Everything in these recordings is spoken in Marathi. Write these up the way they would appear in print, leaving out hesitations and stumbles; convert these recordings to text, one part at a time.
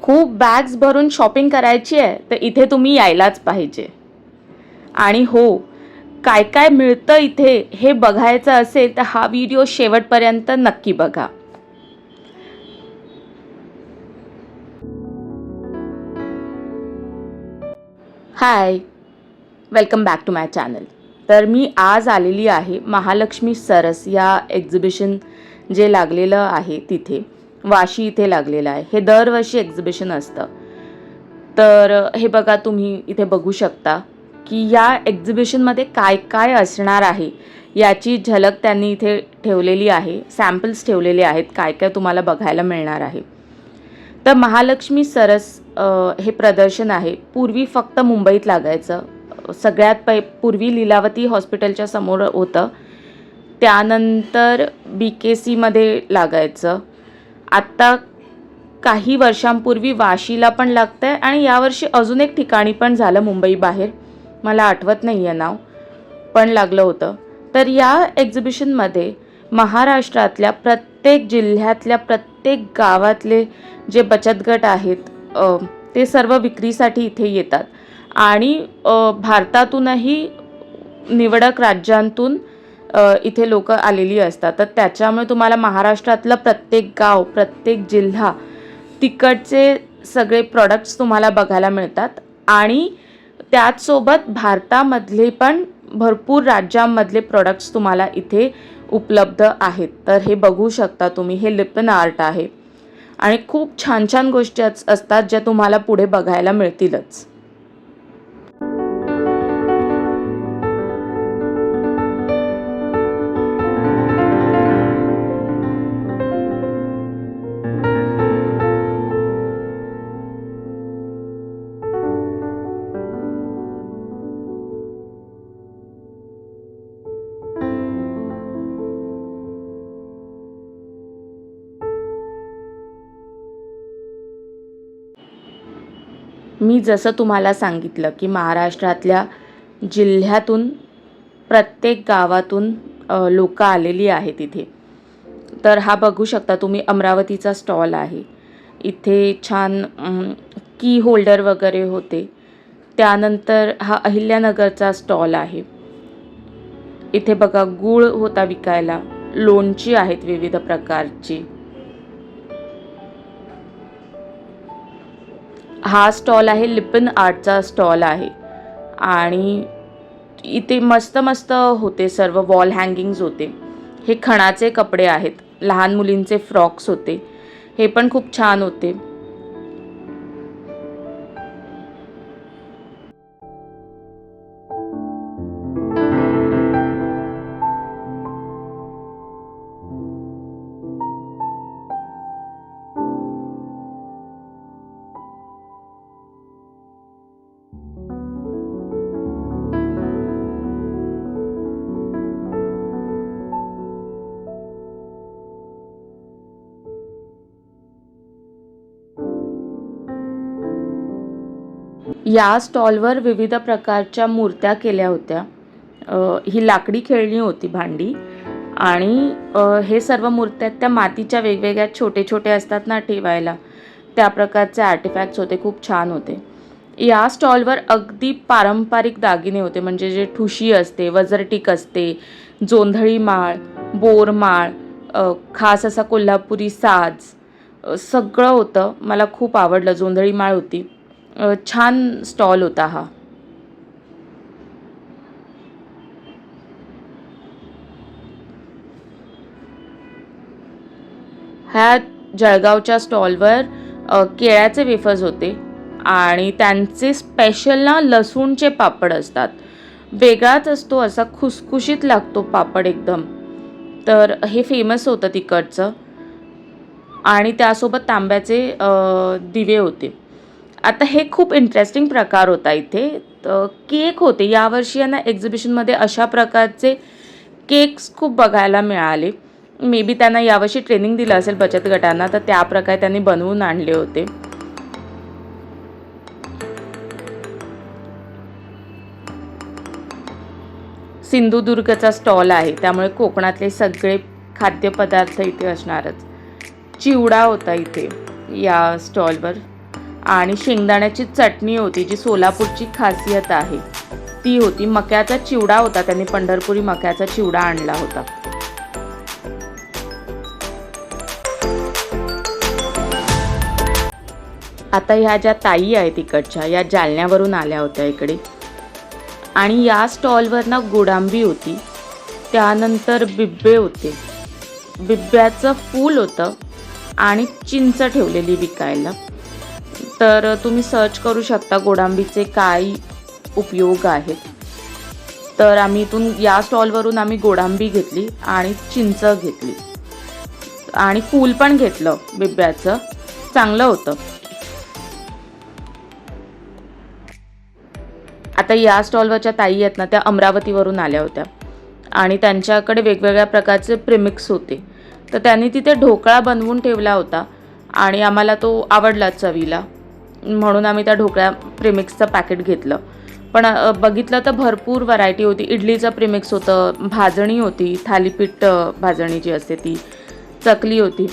खूप बॅग्स भरून शॉपिंग करायची आहे तर इथे तुम्ही यायलाच पाहिजे. आणि हो, काय काय मिळतं इथे हे बघायचं असेल तर हा व्हिडिओ शेवटपर्यंत नक्की बघा. Hi, welcome back to my channel. तर मी आज आलेली आहे महालक्ष्मी सरस या एक्झिबिशन जे लागलेलं आहे तिथे, वाशी इथे लागलेलं आहे. हे दरवर्षी एक्झिबिशन असतं. तर हे बघा, तुम्ही इथे बघू शकता की या एक्झिबिशनमध्ये काय काय असणार आहे याची झलक त्यांनी इथे ठेवलेली आहे. सॅम्पल्स ठेवलेले आहेत, काय काय तुम्हाला बघायला मिळणार आहे. तर महालक्ष्मी सरस हे प्रदर्शन आहे. पूर्वी फक्त मुंबईत लागायचं. सगळ्यात पूर्वी लीलावती हॉस्पिटलच्या समोर होतं. त्यानंतर BKCमध्ये लागायचं. आत्ता काही वर्षांपूर्वी वाशीला पण लागतं आहे आणि यावर्षी अजून एक ठिकाणी पण झालं मुंबई बाहेर. मला आठवत नाही आहे नाव, पण लागलं होतं. तर या एक्झिबिशनमध्ये महाराष्ट्रातल्या प्रत्येक जिल्ह्यातल्या प्रत्येक गावातले जे बचत गट आहेत ते सर्व विक्रीसाठी इथे येतात. आणि भारतातूनही निवडक राज्यांतून इथे लोक आलेली असतात. तर त्याच्यामुळे तुम्हाला महाराष्ट्रातलं प्रत्येक गाव, प्रत्येक जिल्हा, तिकडचे सगळे प्रॉडक्ट्स तुम्हाला बघायला मिळतात. आणि त्याचसोबत भारतामधले पण भरपूर राज्यांमधले प्रॉडक्ट्स तुम्हाला इथे उपलब्ध आहेत. तर हे बघू शकता तुम्ही. हे लिपन आर्ट आहे आणि खूप छान छान गोष्टी असतात ज्या तुम्हाला पुढे बघायला मिळतीलच. मी जसं तुम्हाला सांगितलं की महाराष्ट्रातल्या जिल्ह्यातून प्रत्येक गावातून लोक आलेली आहेत इथे. तर हा बघू शकता तुम्ही, अमरावतीचा स्टॉल आहे. इथे छान की होल्डर वगैरे होते. त्यानंतर हा अहिल्यानगरचा स्टॉल आहे. इथे बघा, गूळ होता विकायला, लोणची आहेत विविध प्रकारची. हा स्टॉल आहे लिपन आर्टचा स्टॉल आहे. आणि इथे मस्त मस्त होते सर्व. वॉल हँगिंग्स होते. हे खणाचे कपडे आहेत. लहान मुलींचे फ्रॉक्स होते. हे पण खूप छान होते. या स्टॉलवर विविध प्रकारच्या मूर्त्या केल्या होत्या. ही लाकडी खेळणी होती, भांडी. आणि हे सर्व मूर्त्या त्या मातीच्या वेगवेगळ्या छोटे छोटे असतात ना ठेवायला, त्या प्रकारचे आर्टिफॅक्ट्स होते. खूप छान होते. या स्टॉलवर अगदी पारंपरिक दागिने होते, म्हणजे जे ठुशी असते, वजरटीक असते, जोंधळी माळ, बोरमाळ, खास असा कोल्हापुरी साज, सगळं होतं. मला खूप आवडलं. जोंधळी माळ होती. छान स्टॉल होता हा. ह्या जळगावच्या स्टॉलवर केळ्याचे वेफर्स होते आणि त्यांचे स्पेशल ना लसूणचे पापड असतात. वेगळाच असतो, असा खुसखुशीत लागतो पापड एकदम. तर हे फेमस होतं तिकडचं. आणि त्यासोबत तांब्याचे दिवे होते. आता हे खूप इंटरेस्टिंग प्रकार होता इथे. केक होते. यावर्षी यांना एक्झिबिशनमध्ये अशा प्रकारचे केक्स खूप बघायला मिळाले. मे बी त्यांना यावर्षी ट्रेनिंग दिलं असेल बचत गटांना, तर त्या प्रकारे त्यांनी बनवून आणले होते. सिंधुदुर्गचा स्टॉल आहे, त्यामुळे कोकणातले सगळे खाद्यपदार्थ इथे असणारच. चिवडा होता इथे या स्टॉलवर. आणि शेंगदाण्याची चटणी होती, जी सोलापूरची खासियत आहे ती होती. मक्याचा चिवडा होता, त्यांनी पंढरपुरी मक्याचा चिवडा आणला होता. आता ह्या ज्या ताई आहेत इकडच्या, या जालन्यावरून आल्या होत्या इकडे. आणि या स्टॉलवर ना गोडांबी होती, त्यानंतर बिब्बे होते, बिब्ब्याचं फूल होतं आणि चिंच ठेवलेली विकायला. तर तुम्ही सर्च करू शकता गोडांबीचे काय उपयोग आहेत. तर आम्ही इथून या स्टॉलवरून आम्ही गोडांबी घेतली आणि चिंच घेतली आणि फूल पण घेतलं बिब्ब्याचं, चांगलं होतं. आता या स्टॉलवरच्या ताई आहेत ना, त्या अमरावतीवरून आल्या होत्या आणि त्यांच्याकडे वेगवेगळ्या प्रकारचे प्रेमिक्स होते. तर त्यांनी तिथे ढोकळा बनवून ठेवला होता आणि आम्हाला तो आवडला चवीला, म्हणून आम्ही त्या ढोकळा प्रेमिक्सचं पॅकेट घेतलं. पण बघितलं तर भरपूर व्हरायटी होती. इडलीचं प्रेमिक्स होतं, भाजणी होती, थालीपीठ भाजणी जी असते ती, चकली होती.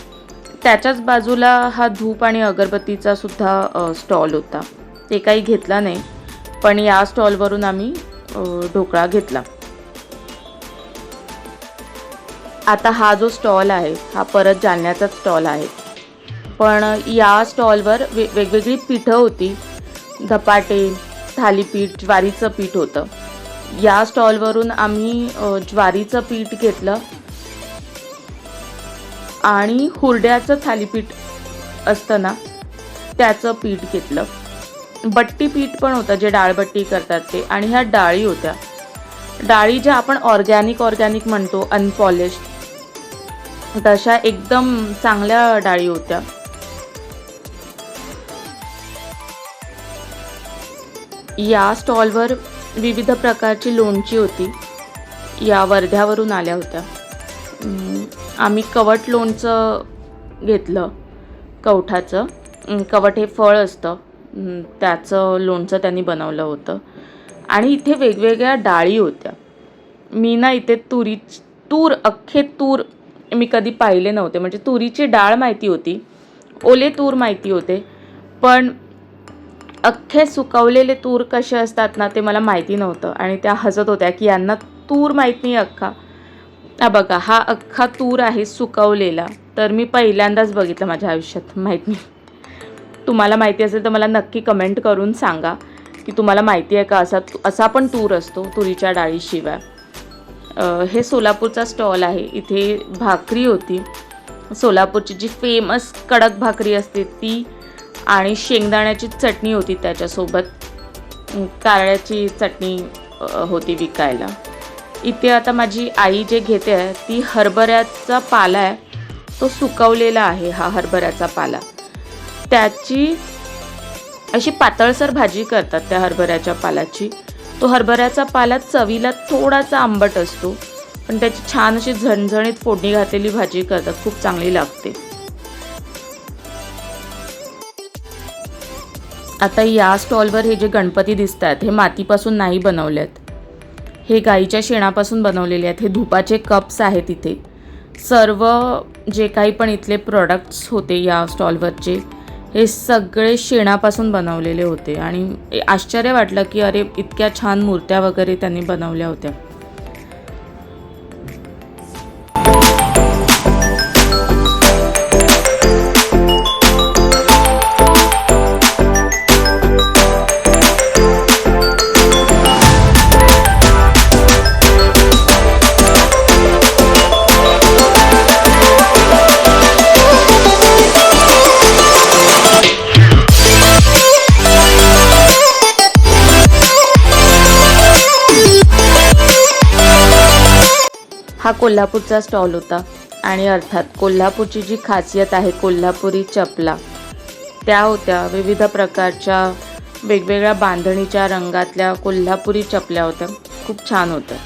त्याच्याच बाजूला हा धूप आणि अगरबत्तीचा सुद्धा स्टॉल होता. ते काही घेतला नाही, पण या स्टॉलवरून आम्ही ढोकळा घेतला. आता हा जो स्टॉल आहे हा परत जालन्याचाच स्टॉल आहे, पण या स्टॉलवर वेगवेगळी पिठं होती. धपाटे, थालीपीठ, ज्वारीचं पीठ होतं. या स्टॉलवरून आम्ही ज्वारीचं पीठ घेतलं आणि हुरड्याचं थालीपीठ असतं ना, त्याचं पीठ घेतलं. बट्टी पीठ पण होतं, जे डाळबट्टी करतात ते. आणि ह्या डाळी होत्या, डाळी ज्या आपण ऑर्गॅनिक म्हणतो, अनपॉलिश्ड, तशा एकदम चांगल्या डाळी होत्या. या स्टॉलवर विविध प्रकारची लोणची होती. या वर्ध्यावरून आल्या होत्या. आम्ही कवट लोणचं घेतलं, कवठाचं. कवट हे फळ असतं, त्याचं लोणचं त्यांनी बनवलं होतं. आणि इथे वेगवेगळ्या डाळी होत्या. मी ना इथे अख्खे तूर मी कधी पाहिले नव्हते. म्हणजे तुरीची डाळ माहिती होती, ओले तूर माहिती होते, पण अख्खे सुकवलेले तूर कसे असतात ना, ते मला माहिती नव्हतं. आणि त्या हसत होत्या की यांना तूर माहीत नाही अख्खा. बघा, हा अख्खा तूर आहे सुकवलेला. तर मी पहिल्यांदाच बघितलं माझ्या आयुष्यात, माहीत नाही. तुम्हाला माहिती असेल तर मला नक्की कमेंट करून सांगा की तुम्हाला माहिती आहे का असा पण तूर असतो तुरीच्या डाळीशिवाय. हे सोलापूरचा स्टॉल आहे. इथे भाकरी होती, सोलापूरची जी फेमस कडक भाकरी असते ती, आणि शेंगदाण्याची चटणी होती त्याच्यासोबत. कारळ्याची चटणी होती विकायला. इथे आता माझी आई जे घेते आहे ती हरभऱ्याचा पाला आहे, तो सुकवलेला आहे. हा हरभऱ्याचा पाला, त्याची अशी पातळसर भाजी करतात त्या हरभऱ्याच्या पालाची. तो हरभऱ्याचा पाला चवीला थोडासा आंबट असतो, पण त्याची छान अशी झणझणीत फोडणी घातलेली भाजी करतात, खूप चांगली लागते. आता या स्टॉलवर हे जे गणपती दिसत आहेत हे मातीपासून नाही बनवले आहेत, हे गाईच्या शेणापासून बनवलेले आहेत. हे धुपाचे कप्स आहेत. इथे सर्व जे काही पण इथले प्रोडक्ट्स होते या स्टॉलवरचे, हे सगळे शेणापासून बनवलेले होते. आणि आश्चर्य वाटलं की अरे, इतक्या छान मूर्त्या वगैरे त्यांनी बनवल्या होत्या. हा कोल्हापूरचा स्टॉल होता. आणि अर्थात कोल्हापूरची जी खासियत आहे, कोल्हापुरी चपला, त्या होत्या. विविध प्रकारच्या वेगवेगळ्या बांधणीच्या रंगातल्या कोल्हापुरी चपल्या होत्या, खूप छान होत्या.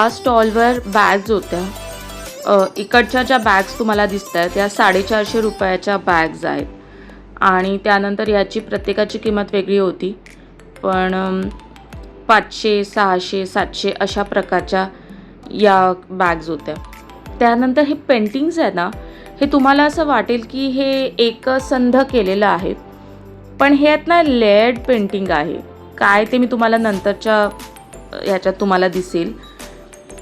या स्टॉलवर बॅग्स होत्या. इकडच्या ज्या बॅग्स तुम्हाला दिसत आहेत त्या 450 रुपयाच्या बॅग्स आहेत. आणि त्यानंतर याची प्रत्येकाची किंमत वेगळी होती, पण 500, 600, 700 अशा प्रकारच्या या बॅग्स होत्या. त्यानंतर हे पेंटिंग्स आहे ना, हे तुम्हाला असं वाटेल की हे एकसंध केलेलं आहे, पण हे आहेत ना लेयर्ड पेंटिंग आहे. काय ते मी तुम्हाला नंतरच्या ह्याच्यात तुम्हाला दिसेल.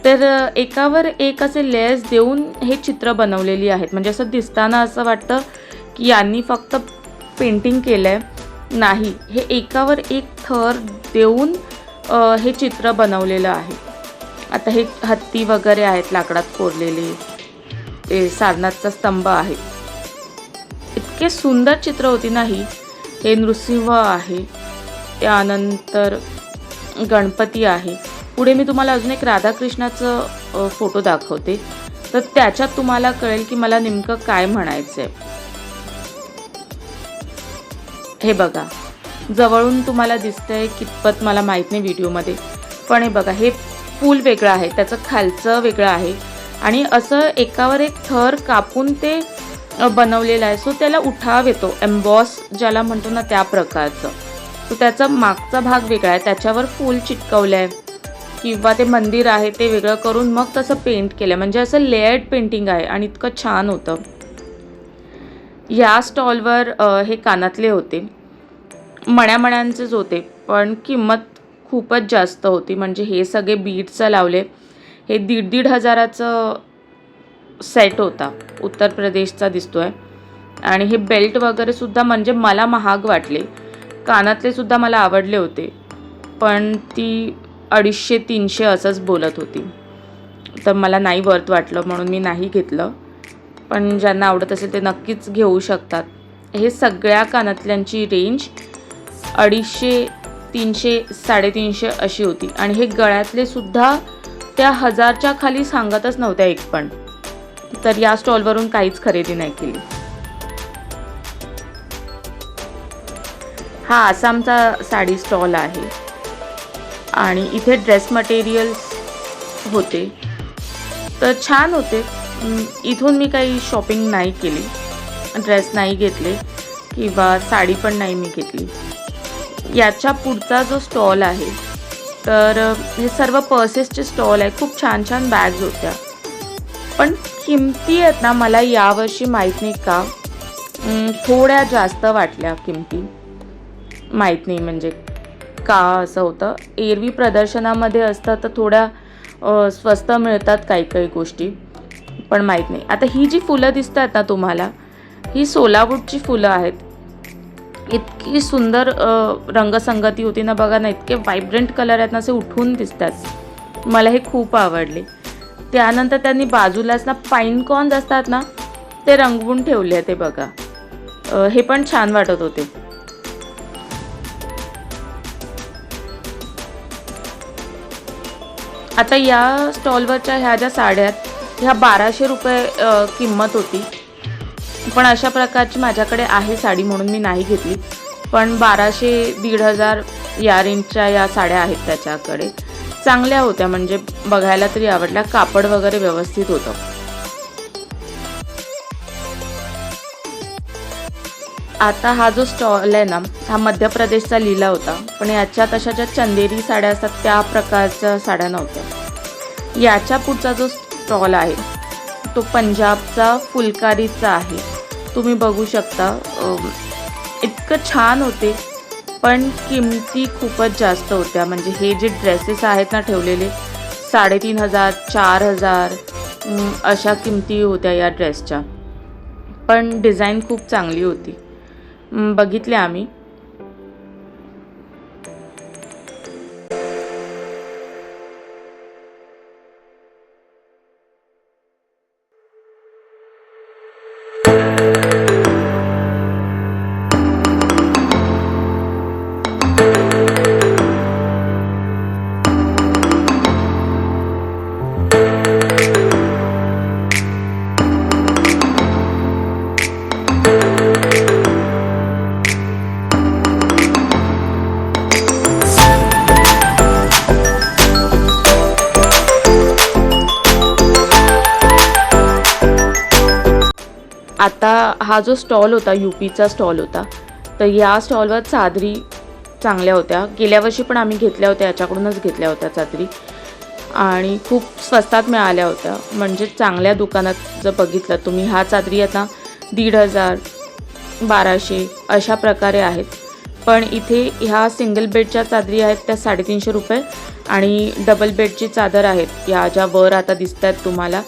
तर एकावर एक असे लेयर्स देऊन हे चित्र बनवलेली आहेत. म्हणजे असं दिसताना असं वाटतं की यांनी फक्त पेंटिंग केलं आहे, नाही, हे एकावर एक थर देऊन हे चित्र बनवलेलं आहे. आता हे हत्ती वगैरे आहेत लाकडात कोरलेले, ते सारनाथचा स्तंभ आहे. इतके सुंदर चित्र होती नाही. हे नृसिंह आहे, त्यानंतर गणपती आहे. पुढे मी तुम्हाला अजून एक राधाकृष्णाचं फोटो दाखवते, तर त्याच्यात तुम्हाला कळेल की मला नेमकं काय म्हणायचं आहे. हे बघा, जवळून तुम्हाला दिसतंय कितपत मला माहीत नाही व्हिडिओमध्ये, पण हे बघा, हे फूल वेगळं आहे, त्याचं खालचं वेगळं आहे आणि असं एकावर एक थर कापून ते बनवलेलं आहे. सो त्याला उठाव येतो, एम्बॉस ज्याला म्हणतो ना त्या प्रकारचं. सो त्याचा मागचा भाग वेगळा आहे, त्याच्यावर फूल चिटकवलं आहे किंवा ते मंदिर आहे ते वेगळं करून मग तसं पेंट केलं आहे. म्हणजे असं लेयर्ड पेंटिंग आहे आणि इतकं छान होतं. या स्टॉलवर हे कानातले होते, मण्यांचेच होते, पण किंमत खूपच जास्त होती. म्हणजे हे सगळे बीड्सचं लावले, हे 1,500 हजाराचं सेट होता, उत्तर प्रदेशचा दिसतोय. आणि हे बेल्ट वगैरे सुद्धा म्हणजे मला महाग वाटले. कानातले सुद्धा मला आवडले होते, पण ती 250-300 असंच बोलत होती, तर मला नाही वर्थ वाटलं म्हणून मी नाही घेतलं. पण ज्यांना आवडत असेल ते नक्कीच घेऊ शकतात. हे सगळ्या कानातल्यांची रेंज 250, 300, 350 अशी होती. आणि हे गळ्यातले सुद्धा त्या 1000च्या खाली सांगतच नव्हत्या एक पण. तर या स्टॉलवरून काहीच खरेदी नाही केली. हा आसामचा साडी स्टॉल आहे आणि इथे ड्रेस मटेरियल्स होते, तर छान होते. इथून मी काही शॉपिंग नाही केली, ड्रेस नाही घेतले किंवा साडी पण नाही मी घेतली. याच्या पुढचा जो स्टॉल आहे तर हे सर्व पर्सेसचे स्टॉल आहे. खूप छान छान बॅग्स होत्या, पण किमती आहेत ना, मला यावर्षी माहीत नाही का थोड्या जास्त वाटल्या किमती. माहीत नाही म्हणजे का असं होतं. एरवी प्रदर्शनामध्ये असतं तर थोड्या स्वस्त मिळतात काही काही गोष्टी, पण माहीत नाही. आता ही जी फुलं दिसतात ना तुम्हाला, ही सोलावूडची फुलं आहेत. इतकी सुंदर रंगसंगती होती ना, बघा ना, इतके व्हायब्रंट कलर आहेत ना, असे उठून दिसतात. मला हे खूप आवडले. त्यानंतर त्यांनी बाजूलाच ना पाईन कॉर्न्स असतात ना, ते रंगवून ठेवले आहे, ते बघा, हे पण छान वाटत होते. आता या स्टॉलवरच्या ह्या ज्या साड्या आहेत ह्या 1200 रुपये किंमत होती, पण अशा प्रकारची माझ्याकडे आहे साडी म्हणून मी नाही घेतली. पण 1200, 1500 या रेंजच्या या साड्या आहेत त्याच्याकडे. चांगल्या होत्या, म्हणजे बघायला तरी आवडल्या. कापड वगैरे व्यवस्थित होतं. आता हा जो स्टॉल आहे ना, हा मध्य प्रदेशचा लिहिला होता, पण याच्यात अशा ज्या चंदेरी साड्या असतात त्या प्रकारच्या साड्या नव्हत्या. याच्या पुढचा जो स्टॉल आहे तो पंजाबचा फुलकारीचा आहे. तुम्ही बघू शकता, इतकं छान होते, पण किमती खूपच जास्त होत्या. म्हणजे हे जे ड्रेसेस आहेत ना ठेवलेले, 3500, 4000 अशा किमती होत्या या ड्रेसच्या. पण डिझाईन खूप चांगली होती, बघितले आम्ही. आता हा जो स्टॉल होता UPचा स्टॉल होता, तर या स्टॉलवर चादरी चांगल्या होत्या. गेल्या वर्षी पण आम्ही घेतल्या होत्या, याच्याकडूनच घेतल्या होत्या चादरी आणि खूप स्वस्तात मिळाल्या होत्या. म्हणजे चांगल्या दुकानात जर बघितलं तुम्ही, ह्या चादरी आता 1,500 1200 अशा प्रकारे आहेत. पण इथे ह्या सिंगल बेडच्या चादरी आहेत त्या 350 रुपये आणि डबल बेडची चादर आहेत या ज्या वर आता दिसत आहेत तुम्हाला,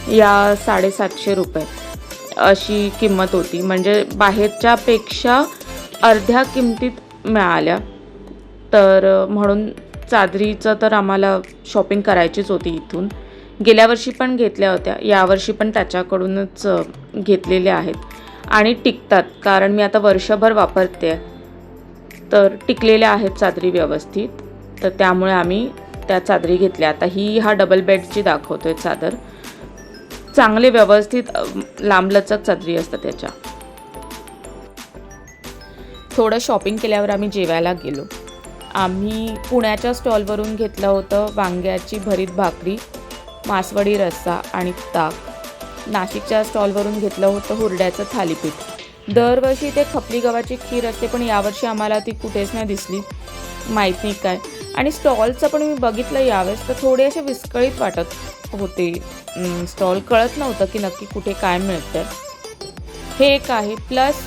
या 750 रुपये अशी किंमत होती. म्हणजे बाहेरच्यापेक्षा अर्ध्या किमतीत मिळाल्या. तर म्हणून चादरीचं तर आम्हाला शॉपिंग करायचीच होती इथून. गेल्या वर्षी पण घेतल्या होत्या, यावर्षी पण त्याच्याकडूनच घेतलेल्या आहेत आणि टिकतात. कारण मी आता वर्षभर वापरते, तर टिकलेल्या आहेत चादरी व्यवस्थित. तर त्यामुळे आम्ही त्या चादरी घेतल्या. आता हा डबल बेडची दाखवतोय चादर. चांगले व्यवस्थित लांबलचक चादरी असतात त्याच्या. थोडं शॉपिंग केल्यावर आम्ही जेवायला गेलो. आम्ही पुण्याच्या स्टॉलवरून घेतलं होतं वांग्याची भरीत भाकरी, मासवडी रस्सा आणि ताक. नाशिकच्या स्टॉलवरून घेतलं होतं हुरड्याचं थालीपीठ. दरवर्षी इथे खपली गव्हाची खीर असते, पण यावर्षी आम्हाला ती कुठेच नाही दिसली, माहीत नाही काय. आणि स्टॉलचं पण मी बघितलं यावेळेस, तर थोडे असे विस्कळीत वाटत होते स्टॉल. कळत नव्हतं की नक्की कुठे काय मिळतं. हे एक आहे. प्लस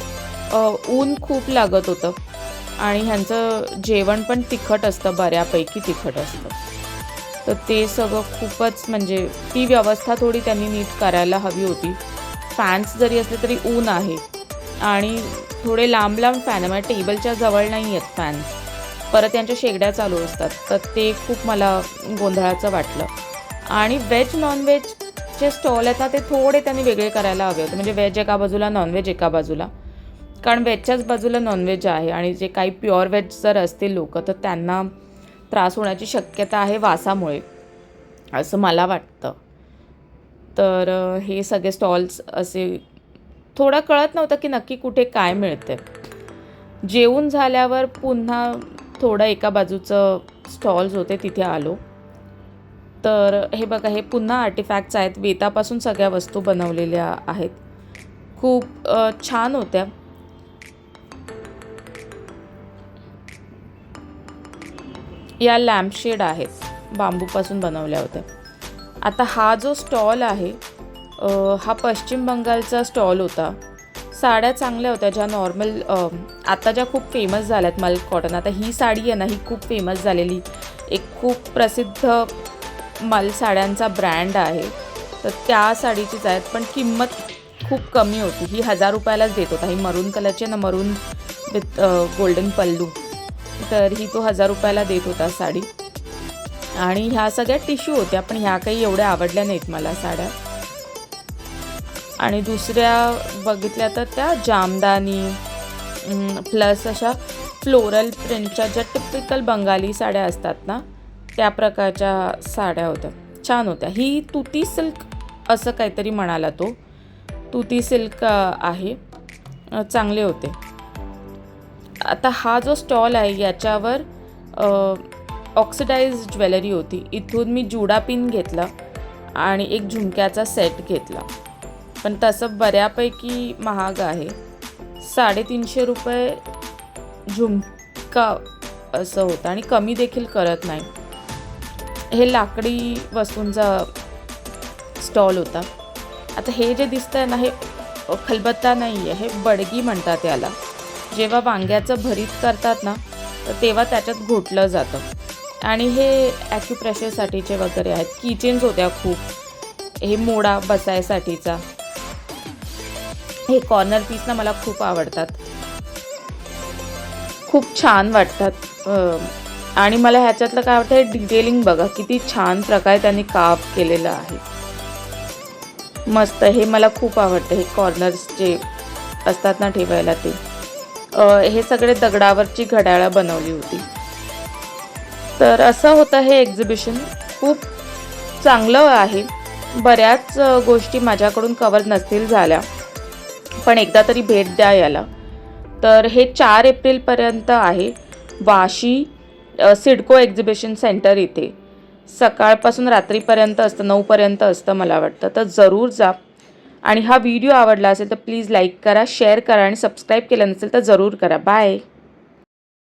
ऊन खूप लागत होतं आणि ह्यांचं जेवण पण तिखट असतं, बऱ्यापैकी तिखट असतं. तर ते सगळं खूपच, म्हणजे ती व्यवस्था थोडी त्यांनी नीट करायला हवी होती. फॅन्स जरी असले तरी ऊन आहे आणि थोडे लांब लांब फॅन आहे, म्हणजे टेबलच्या जवळ नाही आहेत फॅन्स. परत त्यांच्या शेगड्या चालू असतात, तर ते खूप मला गोंधळाचं वाटलं. आणि व्हेज नॉनव्हेजचे स्टॉल आहेत ना, ते थोडे त्यांनी वेगळे करायला हवे होते. म्हणजे व्हेज एका बाजूला, नॉनव्हेज एका बाजूला. कारण व्हेजच्याच बाजूला नॉनव्हेज आहे आणि जे काही प्युअर व्हेज जर असतील लोक, तर त्यांना त्रास होण्याची शक्यता आहे वासामुळे, असं मला वाटतं. तर हे सगळे स्टॉल्स असे थोडं कळत नव्हतं की नक्की कुठे काय मिळते. जेवून झाल्यावर पुन्हा थोडं एका बाजूचं स्टॉल्स होते तिथे आलो. तर हे बघा, हे पुन्हा आर्टिफॅक्ट्स आहेत. वेतापासून सगळ्या वस्तू बनवलेल्या आहेत. खूप छान होत्या. या लॅम्पशेड आहेत, बांबूपासून बनवल्या होत्या. आता हा जो स्टॉल आहे, हा पश्चिम बंगालचा स्टॉल होता. साड्या चांगल्या होत्या, ज्या नॉर्मल आता ज्या खूप फेमस झाल्यात, मल्क कॉटन. आता ही साडी आहे ना, ही खूप फेमस झालेली, एक खूप प्रसिद्ध मल साड्यांचा ब्रँड आहे. तर त्या साडीचीच आहेत, पण किंमत खूप कमी होती. ही 1000 रुपयालाच देत होता. ही मरून कलरची ना, मरून विथ गोल्डन पल्लू. तर ही तो 1000 रुपयाला देत होता साडी. आणि ह्या सगळ्या टिश्यू होत्या, पण ह्या काही एवढ्या आवडल्या नाहीत मला साड्या. आणि दुसऱ्या बघितल्या तर त्या जामदानी प्लस अशा फ्लोरल प्रिंटच्या ज्या टिपिकल बंगाली साड्या असतात ना, त्या प्रकारच्या साड्या होत्या. छान होत्या. ही तुती सिल्क असं काहीतरी म्हणाला तो. तुती सिल्क आहे. चांगले होते. आता हा जो स्टॉल आहे याच्यावर ऑक्सिडाइज ज्वेलरी होती. इथून मी जुडा पिन घेतला आणि एक झुमक्याचा सेट घेतला, पण तसं बऱ्यापैकी महाग आहे. 350 रुपये झुमका असं होतं आणि कमी देखील करत नाही. हे लाकडी वस्तूंचा स्टॉल होता. आता हे जे दिसतं आहे ना, हे खलबत्ता नाही आहे, हे बडगी म्हणतात याला. जेव्हा वांग्याचं भरीत करतात ना, तर तेव्हा त्याच्यात घोटलं जातं. आणि हे ॲक्युप्रेशरसाठीचे वगैरे आहेत. किचेन्स होत्या खूप. हे मोडा बसायसाठीचा. हे कॉर्नर पीस ना मला खूप आवडतात, खूप छान वाटतात. आणि मला ह्याच्यातलं काय वाटतं, हे डिटेलिंग बघा, किती छान प्रकारे त्यांनी काप केलेलं आहे. मस्त. हे मला खूप आवडतं. हे कॉर्नर्स जे असतात ना ठेवायला, ते हे सगळे दगडावरची घड्याळं बनवली होती. तर असं होतं हे एक्झिबिशन. खूप चांगलं आहे. बऱ्याच गोष्टी माझ्याकडून कवर नसतील झाल्या, पण एकदा तरी भेट द्या याला. तर हे 4 एप्रिलपर्यंत आहे. वाशी सिडको एक्झिबिशन सेंटर इथे सकाळपासून रात्रीपर्यंत असतं, 9 पर्यंत असतं मला वाटतं. तर जरूर जा. आणि हा व्हिडिओ आवडला असेल तर प्लीज लाईक करा, शेअर करा आणि सबस्क्राईब केलं नसेल तर जरूर करा. बाय.